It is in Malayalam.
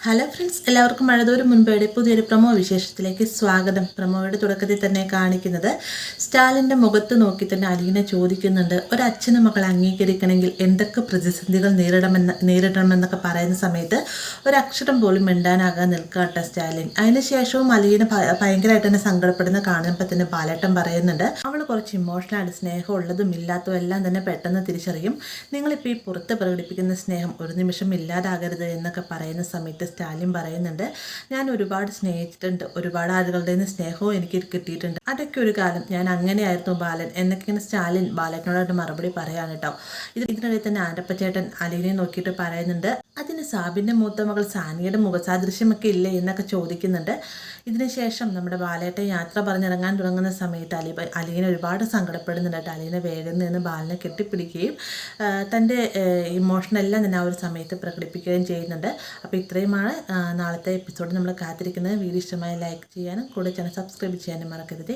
ഹലോ ഫ്രണ്ട്സ്, എല്ലാവർക്കും മഴതോറും മുൻപേടെ പുതിയൊരു പ്രൊമോ വിശേഷത്തിലേക്ക് സ്വാഗതം. പ്രൊമോയുടെ തുടക്കത്തിൽ തന്നെ കാണിക്കുന്നത് സ്റ്റാലിൻ്റെ മുഖത്ത് നോക്കി തന്നെ അലീന ചോദിക്കുന്നുണ്ട്, ഒരച്ഛന് മകൾ അംഗീകരിക്കണമെങ്കിൽ എന്തൊക്കെ പ്രതിസന്ധികൾ നേരിടണമെന്നൊക്കെ പറയുന്ന സമയത്ത് ഒരക്ഷരം പോലും മിണ്ടാനാകാൻ നിൽക്കാട്ട സ്റ്റാലിൻ. അതിനുശേഷവും അലീന ഭയങ്കരമായിട്ട് തന്നെ സങ്കടപ്പെടുന്ന കാണുമ്പോൾ തന്നെ ബാലേട്ടൻ പറയുന്നുണ്ട്, അവൾ കുറച്ച് ഇമോഷണലാണ്, സ്നേഹം ഉള്ളതും ഇല്ലാത്തതും എല്ലാം തന്നെ പെട്ടെന്ന് തിരിച്ചറിയും. നിങ്ങളിപ്പോൾ ഈ പുറത്ത് പ്രകടിപ്പിക്കുന്ന സ്നേഹം ഒരു നിമിഷം ഇല്ലാതാകരുത് എന്നൊക്കെ പറയുന്ന സമയത്ത് സ്റ്റാലിൻ പറയുന്നുണ്ട്, ഞാൻ ഒരുപാട് സ്നേഹിച്ചിട്ടുണ്ട്, ഒരുപാട് ആളുകളുടെ നിന്ന് സ്നേഹവും എനിക്ക് കിട്ടിയിട്ടുണ്ട്, അതൊക്കെ ഒരു കാലം ഞാൻ അങ്ങനെയായിരുന്നു ബാലൻ എന്നൊക്കെയാണ് സ്റ്റാലിൻ ബാലനോടായിട്ട് മറുപടി പറയാണ് കേട്ടോ. ഇതിനിടയിൽ തന്നെ ആൻ്റപ്പച്ചേട്ടൻ അലീനെ നോക്കിയിട്ട് പറയുന്നുണ്ട്, അതിന് സാബിൻ്റെ മൂത്ത മകൾ സാനിയുടെ മുഖസാദൃശ്യമൊക്കെ ഇല്ലേ എന്നൊക്കെ ചോദിക്കുന്നുണ്ട്. ഇതിനുശേഷം നമ്മുടെ ബാലേട്ടൻ യാത്ര പറഞ്ഞിറങ്ങാൻ തുടങ്ങുന്ന സമയത്ത് അലീന ഒരുപാട് സങ്കടപ്പെടുന്നുണ്ട്. അലീന വേഗം നിന്ന് ബാലിനെ കെട്ടിപ്പിടിക്കുകയും തൻ്റെ ഇമോഷനെല്ലാം തന്നെ ആ ഒരു സമയത്ത് പ്രകടിപ്പിക്കുകയും ചെയ്യുന്നുണ്ട്. അപ്പോൾ ഇത്രയുമാണ് നാളത്തെ എപ്പിസോഡ് നമ്മൾ കാത്തിരിക്കുന്നത്. വീഡിയോ ഇഷ്ടമായി ലൈക്ക് ചെയ്യാനും കൂടെ ചാനൽ സബ്സ്ക്രൈബ് ചെയ്യാനും മറക്കരുത്.